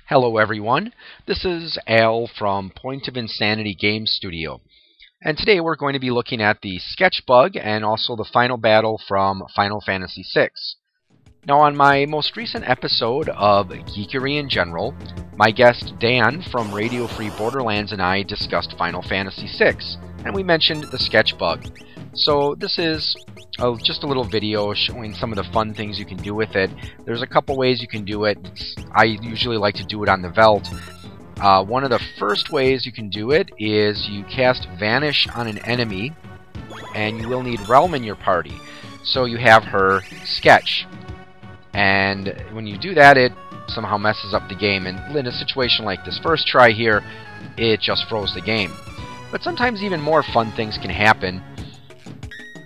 Hello everyone, this is Al from Point of Insanity Game Studio, and today we're going to be looking at the sketch bug and also the final battle from Final Fantasy VI. Now on my most recent episode of Geekery in General, my guest Dan from Radio Free Borderlands and I discussed Final Fantasy VI, and we mentioned the sketch bug. So this is just a little video showing some of the fun things you can do with it. There's a couple ways you can do it. I usually like to do it on the Velt. One of the first ways you can do it is you cast Vanish on an enemy, and you will need Realm in your party. So you have her sketch. And when you do that, it somehow messes up the game. And in a situation like this first try here, it just froze the game. But sometimes even more fun things can happen.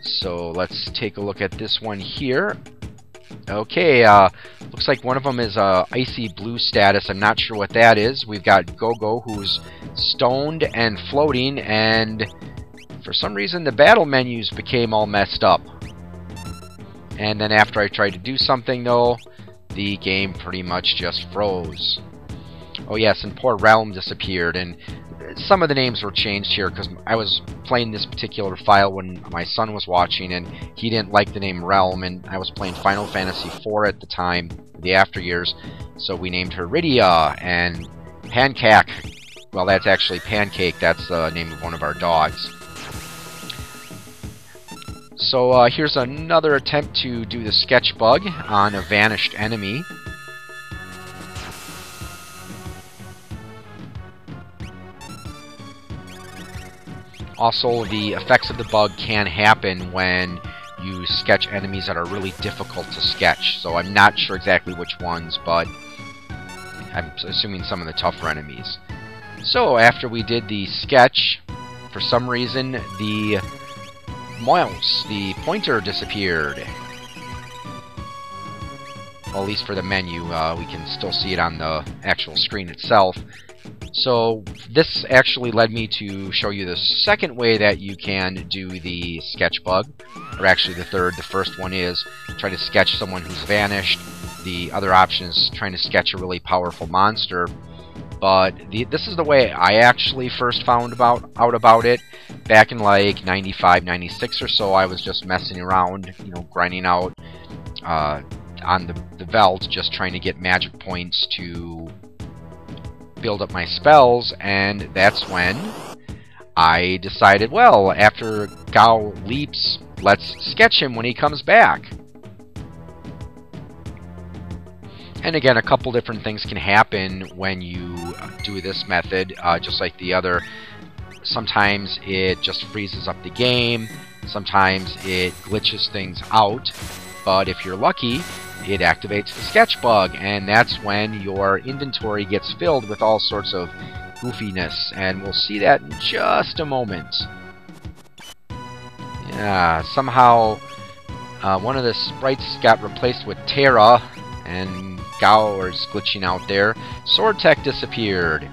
So let's take a look at this one here. Okay, looks like one of them is icy blue status. I'm not sure what that is. We've got Go-Go, who's stoned and floating, and for some reason the battle menus became all messed up. And then after I tried to do something, though, the game pretty much just froze. Oh yes, and poor Realm disappeared, and some of the names were changed here because I was playing this particular file when my son was watching, and he didn't like the name Realm, and I was playing Final Fantasy IV at the time, the after years, so we named her Rydia, and Pancake, well, that's actually Pancake, that's the name of one of our dogs. So here's another attempt to do the sketch bug on a vanished enemy. Also, the effects of the bug can happen when you sketch enemies that are really difficult to sketch. So I'm not sure exactly which ones, but I'm assuming some of the tougher enemies. So after we did the sketch, for some reason the mouse, the pointer, disappeared. Well, at least for the menu, we can still see it on the actual screen itself. So this actually led me to show you the second way that you can do the sketch bug, or actually the third. The first one is try to sketch someone who's vanished. The other option is trying to sketch a really powerful monster. But this is the way I actually first found out about it. Back in like 95, 96 or so, I was just messing around, grinding out on the Velt, just trying to get magic points to build up my spells, and that's when I decided, well, after Gao leaps, let's sketch him when he comes back. And again, a couple different things can happen when you do this method, just like the other. Sometimes it just freezes up the game, sometimes it glitches things out, but if you're lucky, it activates the sketch bug, and that's when your inventory gets filled with all sorts of goofiness, and we'll see that in just a moment. Yeah, somehow one of the sprites got replaced with Terra, and Gao is glitching out there. Sword Tech disappeared.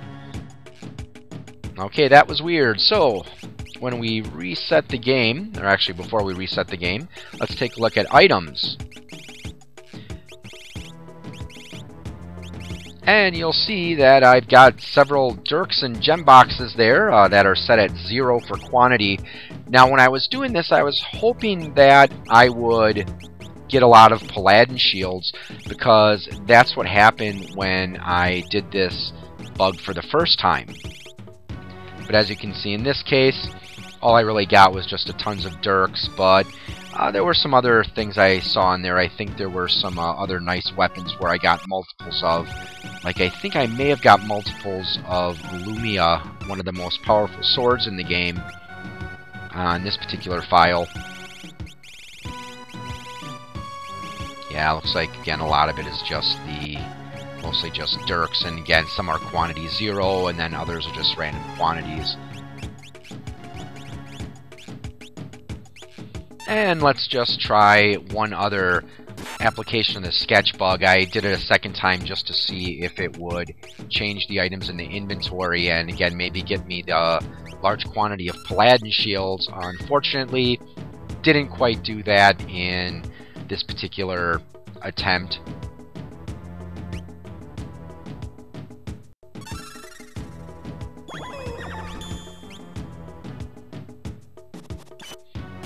Okay, that was weird. So when we reset the game, or actually before we reset the game, let's take a look at items. And you'll see that I've got several Dirks and gem boxes there that are set at 0 for quantity. Now, when I was doing this, I was hoping that I would get a lot of Paladin shields, because that's what happened when I did this bug for the first time. But as you can see in this case, all I really got was just a tons of Dirks, but there were some other things I saw in there. I think there were some other nice weapons where I got multiples of. Like, I think I may have got multiples of Lumia, one of the most powerful swords in the game, on this particular file. Yeah, looks like, again, a lot of it is just mostly just Dirks, and again, some are quantity 0, and then others are just random quantities. And let's just try one other application of the sketch bug. I did it a second time just to see if it would change the items in the inventory, and again, maybe get me the large quantity of Paladin shields. Unfortunately, didn't quite do that in this particular attempt.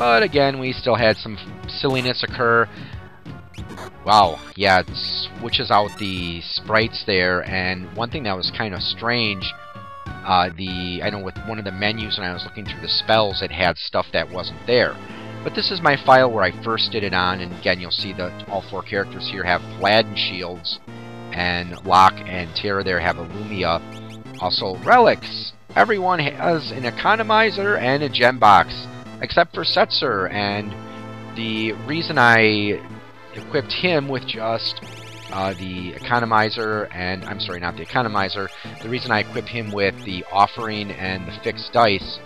But again, we still had some silliness occur. Wow, yeah, it switches out the sprites there, and one thing that was kind of strange, I know with one of the menus when I was looking through the spells, it had stuff that wasn't there. But this is my file where I first did it on, and again, you'll see that all 4 characters here have Paladin shields, and Locke and Terra there have a Lumia. Also, relics! Everyone has an economizer and a gem box, except for Setzer, and the reason I equipped him with just the economizer, and I'm sorry, not the economizer, the reason I equip him with the offering and the fixed dice,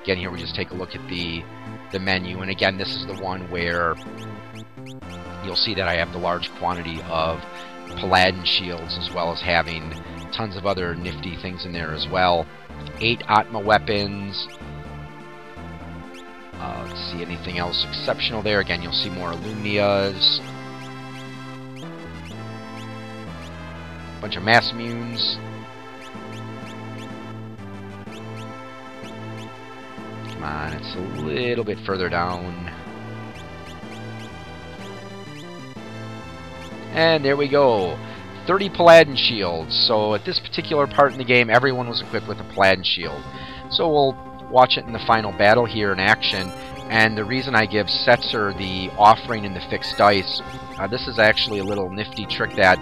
again here we just take a look at the menu, and again this is the one where you'll see that I have the large quantity of Paladin shields, as well as having tons of other nifty things in there as well. 8 Atma weapons. Let's see, anything else exceptional there? Again, you'll see more Lumias. Bunch of mass immunes. Come on, it's a little bit further down. And there we go. 30 Paladin shields. So at this particular part in the game, everyone was equipped with a Paladin shield. So we'll watch it in the final battle here in action. And the reason I give Setzer the offering and the fixed dice, this is actually a little nifty trick that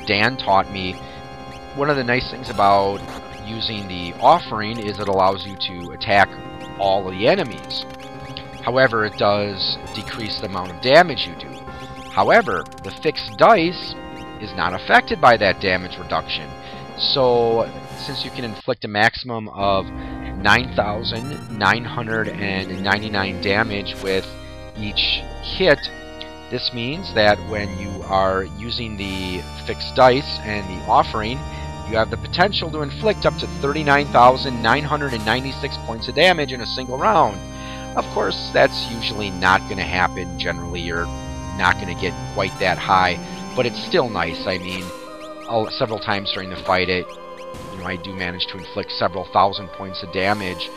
Dan taught me. One of the nice things about using the offering is it allows you to attack all of the enemies. However, it does decrease the amount of damage you do. However, the fixed dice is not affected by that damage reduction. So, since you can inflict a maximum of 9,999 damage with each hit, this means that when you are using the fixed dice and the offering, you have the potential to inflict up to 39,996 points of damage in a single round. Of course, that's usually not going to happen. Generally, you're not going to get quite that high, but it's still nice. I mean, several times during the fight, I do manage to inflict several thousand points of damage,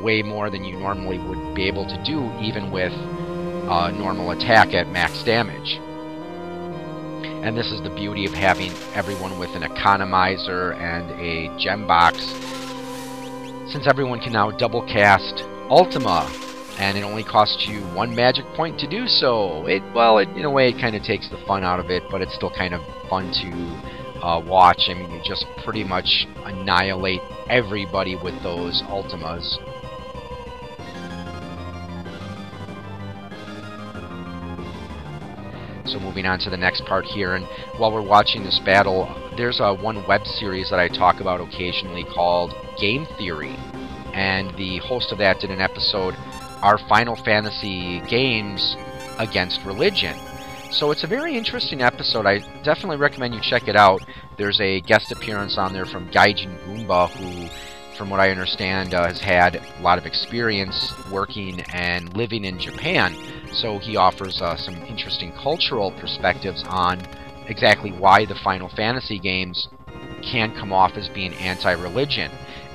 way more than you normally would be able to do, even with normal attack at max damage. And this is the beauty of having everyone with an economizer and a gem box, since everyone can now double cast Ultima, and it only costs you 1 magic point to do so. In a way, it kind of takes the fun out of it, but it's still kind of fun to watch. I mean, you just pretty much annihilate everybody with those Ultimas. So moving on to the next part here, and while we're watching this battle, there's one web series that I talk about occasionally called Game Theory, and the host of that did an episode, Are Final Fantasy Games Against Religion? So it's a very interesting episode. I definitely recommend you check it out. There's a guest appearance on there from Gaijin Goomba, who, from what I understand, has had a lot of experience working and living in Japan. So he offers some interesting cultural perspectives on exactly why the Final Fantasy games can come off as being anti-religion.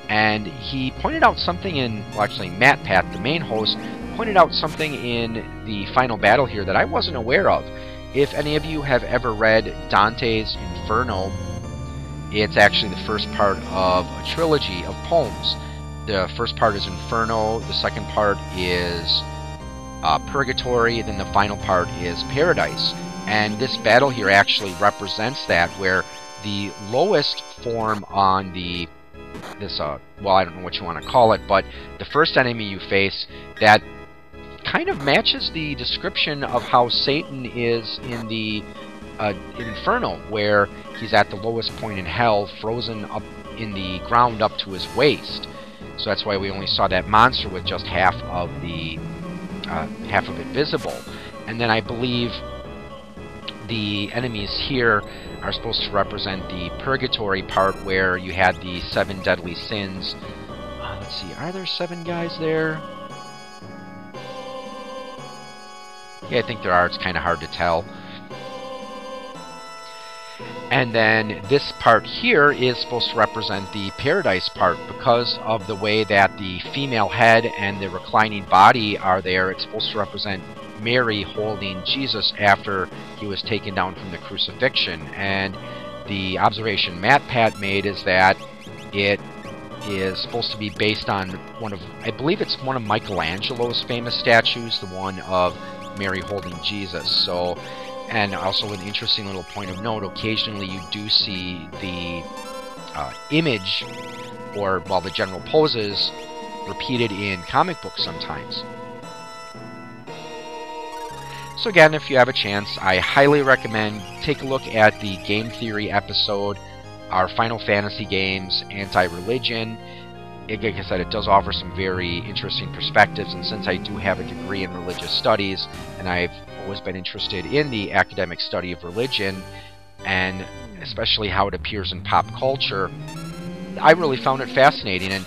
And he pointed out something actually MatPat, the main host, pointed out something in the final battle here that I wasn't aware of. If any of you have ever read Dante's Inferno, it's actually the first part of a trilogy of poems. The first part is Inferno, the second part is Purgatory, then the final part is Paradise. And this battle here actually represents that, where the lowest form on I don't know what you want to call it, but the first enemy you face, that kind of matches the description of how Satan is in the Inferno, where he's at the lowest point in hell, frozen up in the ground up to his waist. So that's why we only saw that monster with just half of it visible. And then I believe the enemies here are supposed to represent the Purgatory part, where you had the 7 deadly sins. Let's see, are there 7 guys there? Yeah, I think there are. It's kind of hard to tell. And then this part here is supposed to represent the paradise part because of the way that the female head and the reclining body are there. It's supposed to represent Mary holding Jesus after he was taken down from the crucifixion. And the observation Matt Pat made is that it is supposed to be based on I believe it's one of Michelangelo's famous statues, the one of Mary holding Jesus. So, and also an interesting little point of note, occasionally you do see the image, or, well, the general poses repeated in comic books sometimes. So again, if you have a chance, I highly recommend take a look at the Game Theory episode, our Final Fantasy games, anti-religion. Like I said, it does offer some very interesting perspectives, and since I do have a degree in religious studies, and I've always been interested in the academic study of religion, and especially how it appears in pop culture, I really found it fascinating.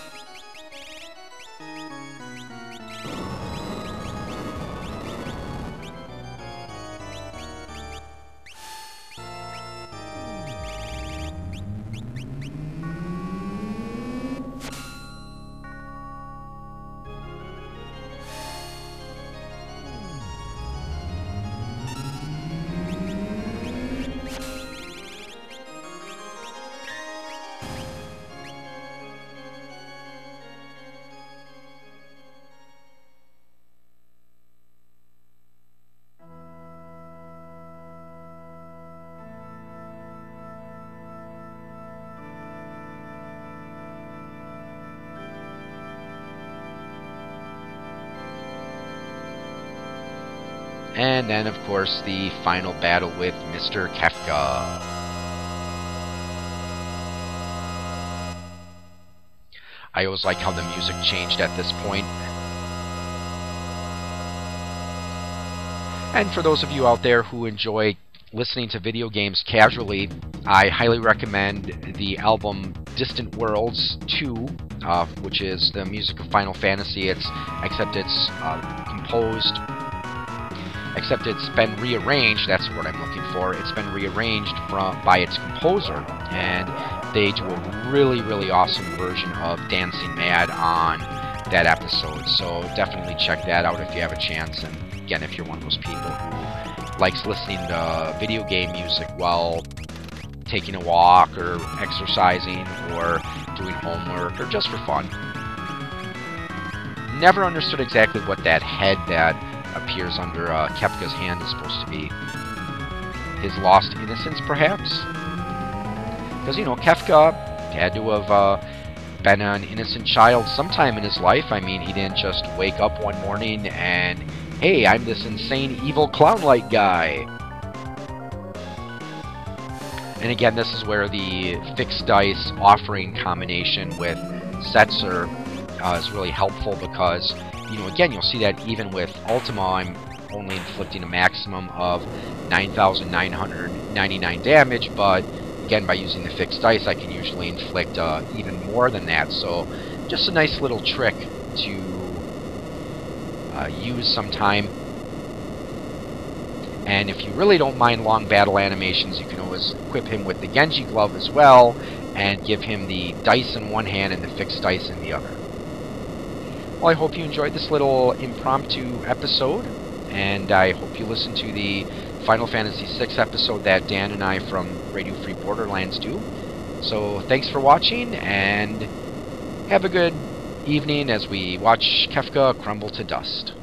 And then, of course, the final battle with Mr. Kefka. I always like how the music changed at this point. And for those of you out there who enjoy listening to video games casually, I highly recommend the album Distant Worlds 2, which is the music of Final Fantasy. Except it's been rearranged. That's what I'm looking for. It's been rearranged by its composer, and they do a really, really awesome version of Dancing Mad on that episode. So definitely check that out if you have a chance. And again, if you're one of those people who likes listening to video game music while taking a walk or exercising or doing homework or just for fun. Never understood exactly what that head that appears under Kefka's hand is supposed to be. His lost innocence, perhaps? Because, you know, Kefka had to have been an innocent child sometime in his life. I mean, he didn't just wake up one morning and, hey, I'm this insane evil clown-like guy. And again, this is where the fixed dice offering combination with Setzer is really helpful because, you know, again, you'll see that even with Ultima, I'm only inflicting a maximum of 9,999 damage, but again, by using the fixed dice, I can usually inflict even more than that. So, just a nice little trick to use sometime. And if you really don't mind long battle animations, you can always equip him with the Genji glove as well, and give him the dice in one hand and the fixed dice in the other. Well, I hope you enjoyed this little impromptu episode, and I hope you listen to the Final Fantasy VI episode that Dan and I from Radio Free Borderlands do. So thanks for watching, and have a good evening as we watch Kefka crumble to dust.